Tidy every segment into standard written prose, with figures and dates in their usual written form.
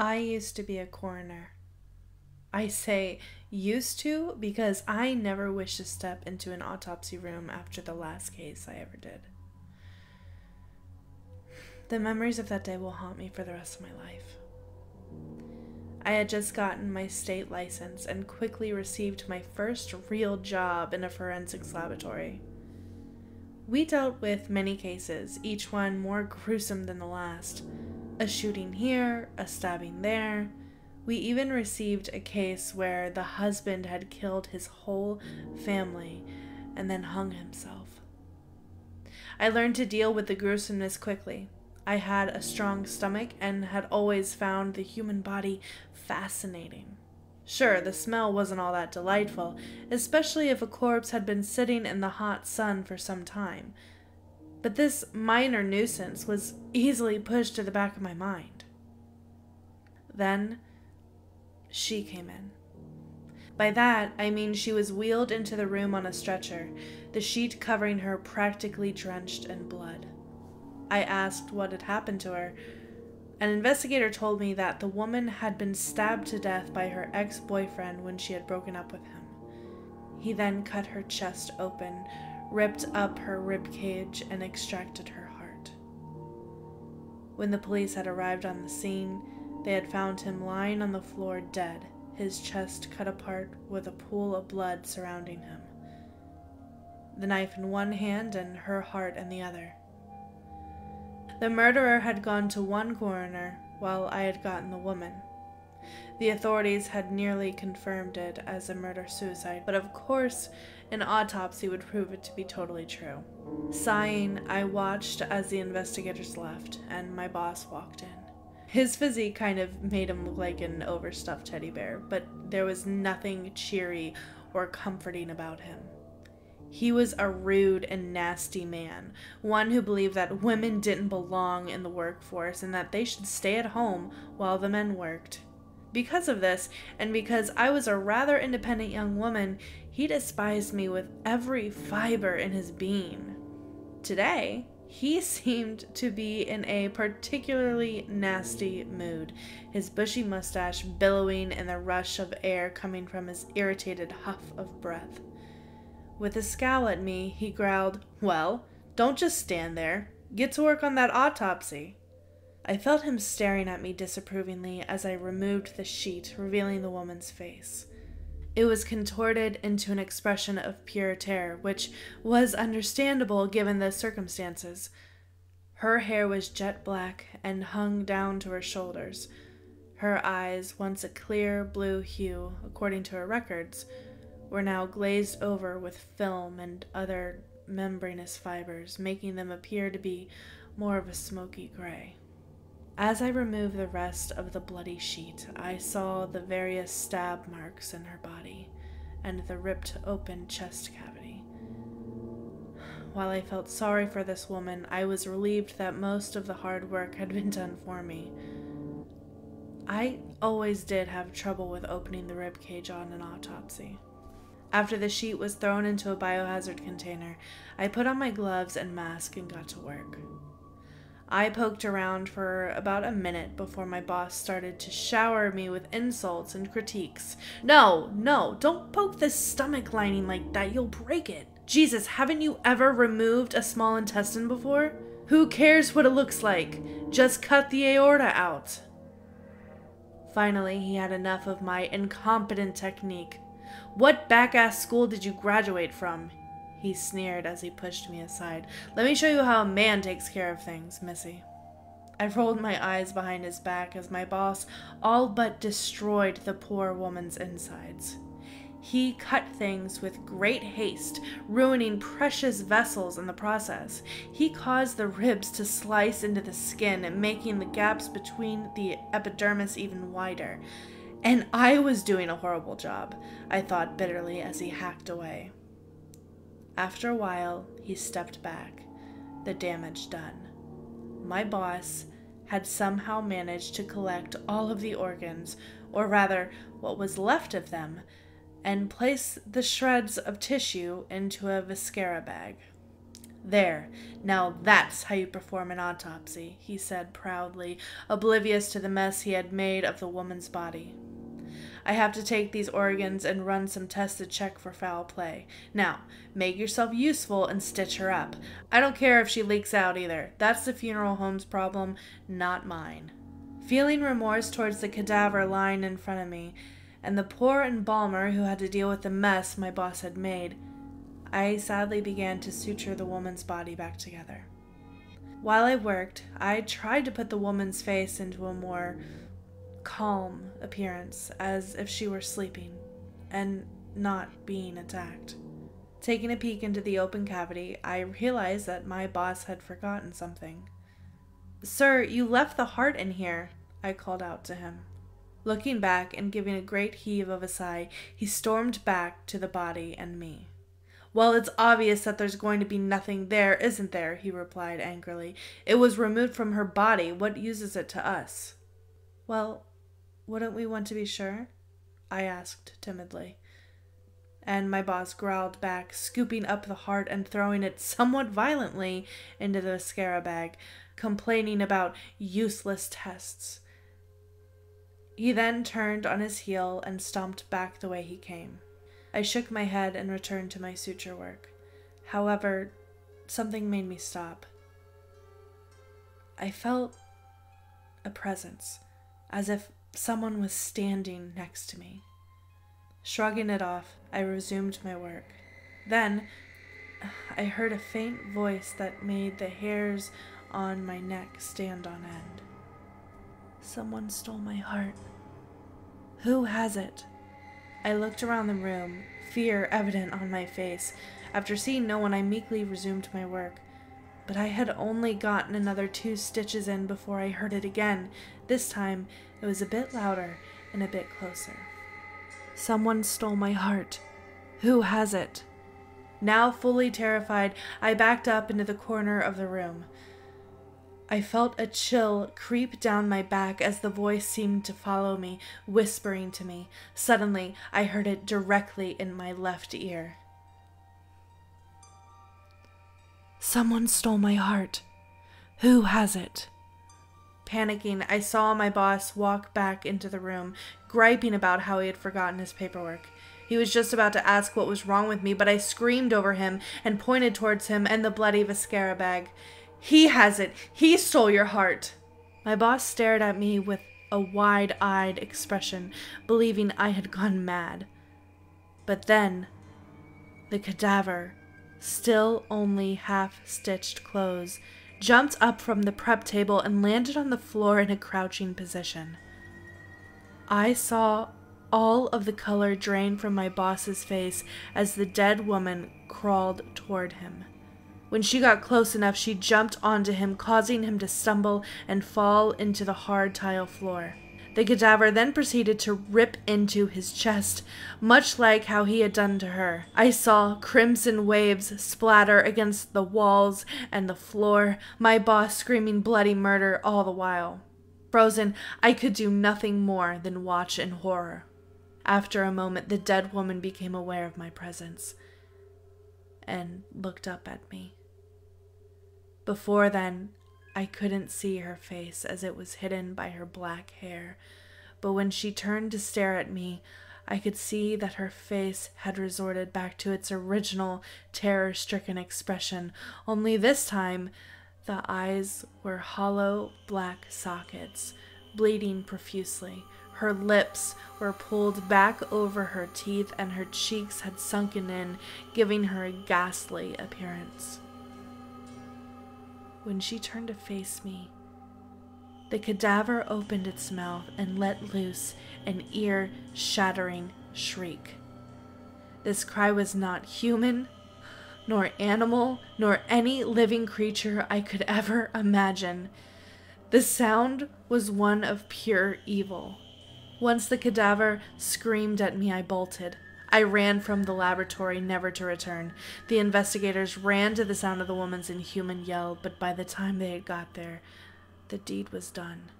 I used to be a coroner. I say used to because I never wish to step into an autopsy room after the last case I ever did. The memories of that day will haunt me for the rest of my life. I had just gotten my state license and quickly received my first real job in a forensics laboratory. We dealt with many cases, each one more gruesome than the last. A shooting here, a stabbing there. We even received a case where the husband had killed his whole family and then hung himself. I learned to deal with the gruesomeness quickly. I had a strong stomach and had always found the human body fascinating. Sure, the smell wasn't all that delightful, especially if a corpse had been sitting in the hot sun for some time. But this minor nuisance was easily pushed to the back of my mind. Then, she came in. By that, I mean she was wheeled into the room on a stretcher, the sheet covering her practically drenched in blood. I asked what had happened to her. An investigator told me that the woman had been stabbed to death by her ex-boyfriend when she had broken up with him. He then cut her chest open, ripped up her rib cage, and extracted her heart. When the police had arrived on the scene, they had found him lying on the floor dead, his chest cut apart with a pool of blood surrounding him. The knife in one hand and her heart in the other. The murderer had gone to one coroner, while I had gotten the woman. The authorities had nearly confirmed it as a murder-suicide, but of course, an autopsy would prove it to be totally true. Sighing, I watched as the investigators left, and my boss walked in. His physique kind of made him look like an overstuffed teddy bear, but there was nothing cheery or comforting about him. He was a rude and nasty man, one who believed that women didn't belong in the workforce and that they should stay at home while the men worked. Because of this, and because I was a rather independent young woman, he despised me with every fiber in his being. Today, he seemed to be in a particularly nasty mood, his bushy mustache billowing in the rush of air coming from his irritated huff of breath. With a scowl at me, he growled, "Well, don't just stand there. Get to work on that autopsy." I felt him staring at me disapprovingly as I removed the sheet, revealing the woman's face. It was contorted into an expression of pure terror, which was understandable given the circumstances. Her hair was jet black and hung down to her shoulders. Her eyes, once a clear blue hue, according to her records, were now glazed over with film and other membranous fibers, making them appear to be more of a smoky gray. As I removed the rest of the bloody sheet, I saw the various stab marks in her body and the ripped open chest cavity. While I felt sorry for this woman, I was relieved that most of the hard work had been done for me. I always did have trouble with opening the rib cage on an autopsy. After the sheet was thrown into a biohazard container, I put on my gloves and mask and got to work. I poked around for about a minute before my boss started to shower me with insults and critiques. No, don't poke the stomach lining like that, you'll break it. Jesus, haven't you ever removed a small intestine before? Who cares what it looks like? Just cut the aorta out. Finally, he had enough of my incompetent technique. "What back-ass school did you graduate from?" he sneered as he pushed me aside. "Let me show you how a man takes care of things, missy." I rolled my eyes behind his back as my boss all but destroyed the poor woman's insides. He cut things with great haste, ruining precious vessels in the process. He caused the ribs to slice into the skin, making the gaps between the epidermis even wider. And I was doing a horrible job, I thought bitterly as he hacked away. After a while, he stepped back, the damage done. My boss had somehow managed to collect all of the organs, or rather, what was left of them, and place the shreds of tissue into a viscera bag. "There, now that's how you perform an autopsy," he said proudly, oblivious to the mess he had made of the woman's body. "I have to take these organs and run some tests to check for foul play. Now, make yourself useful and stitch her up. I don't care if she leaks out either. That's the funeral home's problem, not mine." Feeling remorse towards the cadaver lying in front of me, and the poor embalmer who had to deal with the mess my boss had made, I sadly began to suture the woman's body back together. While I worked, I tried to put the woman's face into a more calm appearance, as if she were sleeping and not being attacked. Taking a peek into the open cavity, I realized that my boss had forgotten something. "Sir, you left the heart in here," I called out to him. Looking back and giving a great heave of a sigh, he stormed back to the body and me. "Well, it's obvious that there's going to be nothing there, isn't there?" he replied angrily. "It was removed from her body. What uses it to us?" "Well, wouldn't we want to be sure?" I asked timidly. And my boss growled back, scooping up the heart and throwing it somewhat violently into the viscera bag, complaining about useless tests. He then turned on his heel and stomped back the way he came. I shook my head and returned to my suture work. However, something made me stop. I felt a presence, as if someone was standing next to me. Shrugging it off, I resumed my work. Then, I heard a faint voice that made the hairs on my neck stand on end. "Someone stole my heart. Who has it?" I looked around the room, fear evident on my face. After seeing no one, I meekly resumed my work. But I had only gotten another 2 stitches in before I heard it again. This time, it was a bit louder and a bit closer. "Someone stole my heart. Who has it?" Now fully terrified, I backed up into the corner of the room. I felt a chill creep down my back as the voice seemed to follow me, whispering to me. Suddenly, I heard it directly in my left ear. "Someone stole my heart. Who has it?" Panicking, I saw my boss walk back into the room, griping about how he had forgotten his paperwork. He was just about to ask what was wrong with me, but I screamed over him and pointed towards him and the bloody viscera bag. "He has it! He stole your heart!" My boss stared at me with a wide-eyed expression, believing I had gone mad. But then, the cadaver, still only half-stitched clothes, jumped up from the prep table and landed on the floor in a crouching position. I saw all of the color drain from my boss's face as the dead woman crawled toward him. When she got close enough, she jumped onto him, causing him to stumble and fall into the hard tile floor. The cadaver then proceeded to rip into his chest, much like how he had done to her. I saw crimson waves splatter against the walls and the floor, my boss screaming bloody murder all the while. Frozen, I could do nothing more than watch in horror. After a moment, the dead woman became aware of my presence and looked up at me. Before then, I couldn't see her face as it was hidden by her black hair, but when she turned to stare at me, I could see that her face had resorted back to its original terror-stricken expression, only this time the eyes were hollow black sockets, bleeding profusely. Her lips were pulled back over her teeth and her cheeks had sunken in, giving her a ghastly appearance. When she turned to face me, the cadaver opened its mouth and let loose an ear-shattering shriek. This cry was not human, nor animal, nor any living creature I could ever imagine. The sound was one of pure evil. Once the cadaver screamed at me, I bolted. I ran from the laboratory, never to return. The investigators ran to the sound of the woman's inhuman yell, but by the time they had got there, the deed was done.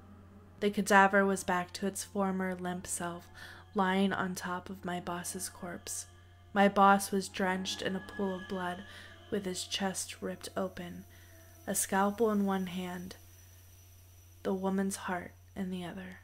The cadaver was back to its former limp self, lying on top of my boss's corpse. My boss was drenched in a pool of blood, with his chest ripped open, a scalpel in one hand, the woman's heart in the other.